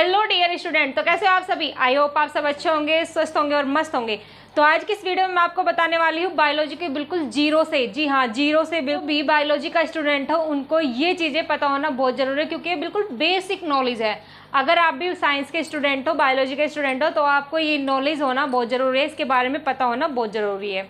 Hello dear student, तो कैसे हो आप सभी। आई होप आप सब अच्छे होंगे, स्वस्थ होंगे और मस्त होंगे। तो आज की इस वीडियो में मैं आपको बताने वाली हूँ बायोलॉजी के बिल्कुल जीरो से, जी हाँ जीरो से। भी बायोलॉजी का स्टूडेंट हो उनको ये चीज़ें पता होना बहुत ज़रूरी है, क्योंकि ये बिल्कुल बेसिक नॉलेज है। अगर आप भी साइंस के स्टूडेंट हो, बायोलॉजी के स्टूडेंट हो, तो आपको ये नॉलेज होना बहुत ज़रूरी है, इसके बारे में पता होना बहुत ज़रूरी है।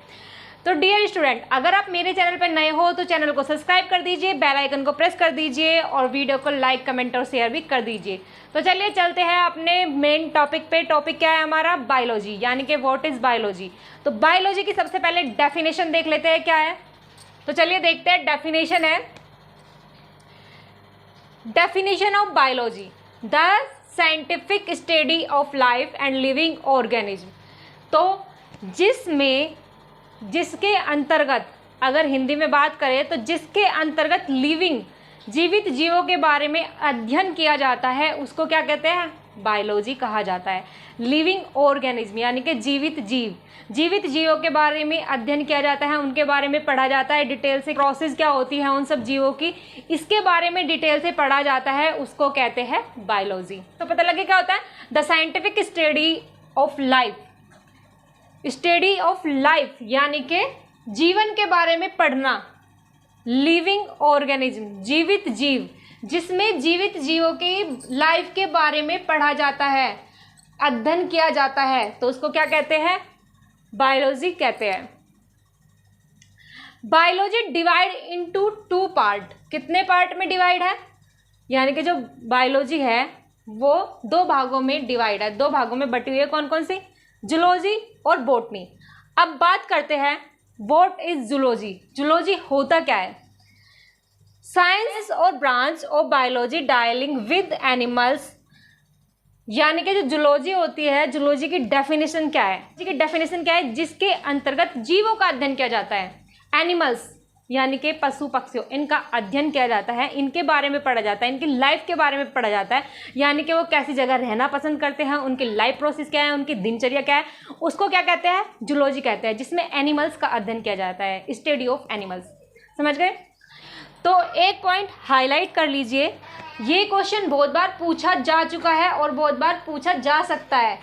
तो डियर स्टूडेंट, अगर आप मेरे चैनल पर नए हो तो चैनल को सब्सक्राइब कर दीजिए, बेल आइकन को प्रेस कर दीजिए और वीडियो को लाइक, कमेंट और शेयर भी कर दीजिए। तो चलिए चलते हैं अपने मेन टॉपिक पे। टॉपिक क्या है हमारा? बायोलॉजी, यानी कि व्हाट इज बायोलॉजी। तो बायोलॉजी की सबसे पहले डेफिनेशन देख लेते हैं क्या है। तो चलिए देखते हैं। डेफिनेशन है, definition of biology, the scientific study of life and living organism. तो जिसके अंतर्गत, अगर हिंदी में बात करें तो जिसके अंतर्गत लिविंग, जीवित जीवों के बारे में अध्ययन किया जाता है, उसको क्या कहते हैं? बायोलॉजी कहा जाता है। लिविंग ऑर्गेनिज्म यानी कि जीवित जीव, जीवित जीवों के बारे में अध्ययन किया जाता है, उनके बारे में पढ़ा जाता है डिटेल से। प्रोसेस क्या होती है उन सब जीवों की, इसके बारे में डिटेल से पढ़ा जाता है, उसको कहते हैं बायोलॉजी। तो पता लगे क्या होता है? The scientific study of life, study of life यानी कि जीवन के बारे में पढ़ना। लिविंग ऑर्गेनिज्म, जीवित जीव, जिसमें जीवित जीवों की लाइफ के बारे में पढ़ा जाता है, अध्ययन किया जाता है, तो उसको क्या कहते हैं? बायोलॉजी कहते हैं। Biology divide into two part. कितने पार्ट में डिवाइड है? यानी कि जो बायोलॉजी है वो दो भागों में डिवाइड है, दो भागों में बटी हुई है। कौन कौन सी? जूलॉजी और बॉटनी। अब बात करते हैं व्हाट इज जूलॉजी। जूलॉजी होता क्या है? साइंस और branch of biology dealing with animals, यानी कि जो जूलॉजी होती है, जूलॉजी की डेफिनेशन क्या है? की डेफिनेशन क्या है? जिसके अंतर्गत जीवों का अध्ययन किया जाता है। एनिमल्स यानी कि पशु पक्षियों, इनका अध्ययन किया जाता है, इनके बारे में पढ़ा जाता है, इनकी लाइफ के बारे में पढ़ा जाता है, यानी कि वो कैसी जगह रहना पसंद करते हैं, उनकी लाइफ प्रोसेस क्या है, उनकी दिनचर्या क्या है, उसको क्या कहते हैं? जूलॉजी कहते हैं, जिसमें एनिमल्स का अध्ययन किया जाता है, स्टडी ऑफ एनिमल्स। समझ गए? तो एक पॉइंट हाईलाइट कर लीजिए, ये क्वेश्चन बहुत बार पूछा जा चुका है और बहुत बार पूछा जा सकता है।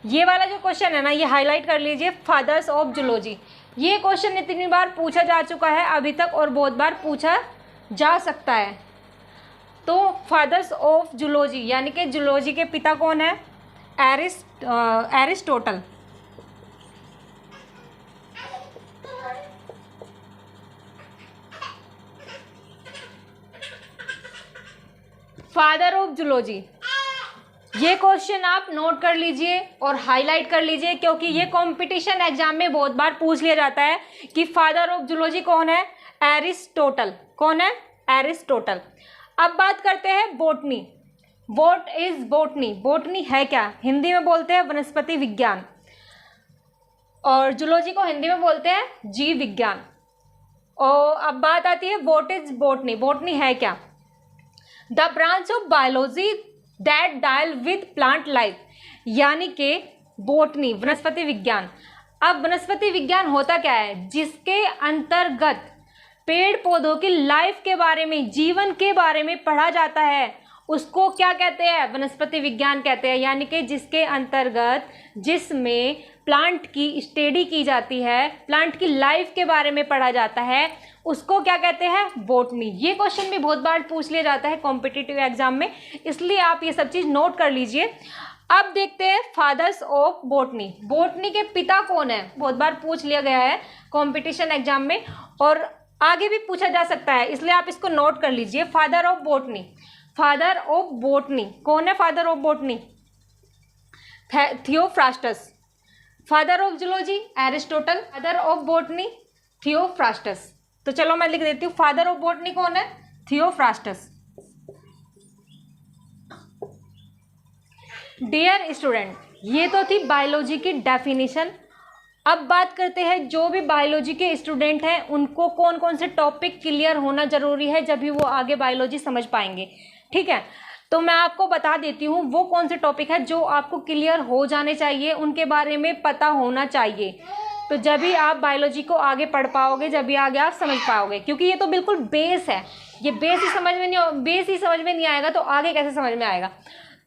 ये वाला जो क्वेश्चन है ना, ये हाईलाइट कर लीजिए, फादर्स ऑफ जूलॉजी। ये क्वेश्चन इतनी बार पूछा जा चुका है अभी तक और बहुत बार पूछा जा सकता है। तो फादर्स ऑफ जूलॉजी यानी कि जूलॉजी के पिता कौन है? एरिस्टोटल। फादर ऑफ जूलॉजी, ये क्वेश्चन आप नोट कर लीजिए और हाईलाइट कर लीजिए, क्योंकि ये कंपटीशन एग्जाम में बहुत बार पूछ लिया जाता है कि फादर ऑफ जूलॉजी कौन है? एरिस्टोटल। कौन है? एरिस्टोटल। अब बात करते हैं botany. What is botany? Botany है क्या? हिंदी में बोलते हैं वनस्पति विज्ञान, और जूलॉजी को हिंदी में बोलते हैं जीव विज्ञान। और अब बात आती है व्हाट इज बॉटनी। बॉटनी है क्या? The branch of biology that dial with plant life, यानी कि बॉटनी, वनस्पति विज्ञान। अब वनस्पति विज्ञान होता क्या है? जिसके अंतर्गत पेड़ पौधों की लाइफ के बारे में, जीवन के बारे में पढ़ा जाता है, उसको क्या कहते हैं? वनस्पति विज्ञान कहते हैं। यानी कि जिसके अंतर्गत, जिसमें प्लांट की स्टडी की जाती है, प्लांट की लाइफ के बारे में पढ़ा जाता है, उसको क्या कहते हैं? बॉटनी। ये क्वेश्चन भी बहुत बार पूछ लिया जाता है कॉम्पिटिटिव एग्जाम में, इसलिए आप ये सब चीज़ नोट कर लीजिए। अब देखते हैं फादर्स ऑफ बॉटनी। बॉटनी के पिता कौन है? बहुत बार पूछ लिया गया है कॉम्पिटिशन एग्जाम में और आगे भी पूछा जा सकता है, इसलिए आप इसको नोट कर लीजिए। Father of botany, father of botany कौन है? Father of botany Theophrastus. Father of zoology Aristotle, father of botany Theophrastus. तो चलो मैं लिख देती हूँ, फादर ऑफ बॉटनी कौन है? थियोफ्रास्टस। डियर स्टूडेंट, ये तो थी बायोलॉजी की डेफिनेशन। अब बात करते हैं जो भी बायोलॉजी के स्टूडेंट हैं उनको कौन कौन से टॉपिक क्लियर होना जरूरी है, जब भी वो आगे बायोलॉजी समझ पाएंगे। ठीक है, तो मैं आपको बता देती हूँ वो कौन से टॉपिक है जो आपको क्लियर हो जाने चाहिए, उनके बारे में पता होना चाहिए। तो जब भी आप बायोलॉजी को आगे पढ़ पाओगे, जब भी आगे आप समझ पाओगे, क्योंकि ये तो बिल्कुल बेस है। ये बेस ही समझ में नहीं आएगा तो आगे कैसे समझ में आएगा।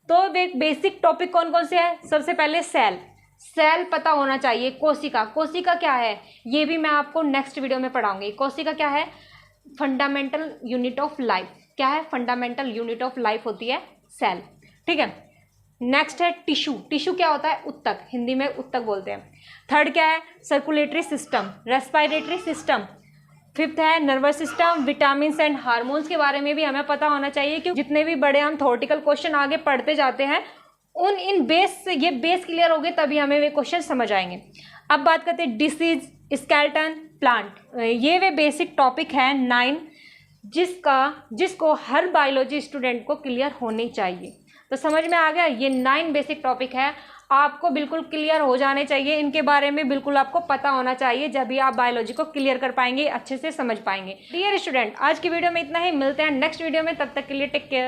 तो वे बेसिक टॉपिक कौन कौन से हैं? सबसे पहले सेल पता होना चाहिए। कोशिका क्या है ये भी मैं आपको नेक्स्ट वीडियो में पढ़ाऊंगी। कोशिका क्या है? Fundamental unit of life. क्या है? फंडामेंटल यूनिट ऑफ लाइफ होती है सेल। ठीक है। नेक्स्ट है टिश्यू क्या होता है? ऊतक, हिंदी में ऊतक बोलते हैं। थर्ड क्या है? Circulatory system, respiratory system. Fifth है nervous system, vitamin and hormones के बारे में भी हमें पता होना चाहिए, क्योंकि जितने भी बड़े हम थ्योरेटिकल क्वेश्चन आगे पढ़ते जाते हैं इन बेस से ये बेस क्लियर हो गए तभी हमें वे क्वेश्चन समझ आएंगे। अब बात करते हैं डिसीज, स्केलेटन, प्लांट। ये वे बेसिक टॉपिक हैं 9 जिसको हर बायोलॉजी स्टूडेंट को क्लियर होनी चाहिए। तो समझ में आ गया? ये 9 बेसिक टॉपिक है, आपको बिल्कुल क्लियर हो जाने चाहिए। इनके बारे में बिल्कुल आपको पता होना चाहिए, जब भी आप बायोलॉजी को क्लियर कर पाएंगे, अच्छे से समझ पाएंगे। डियर स्टूडेंट, आज की वीडियो में इतना ही। मिलते हैं नेक्स्ट वीडियो में, तब तक के लिए टेक केयर।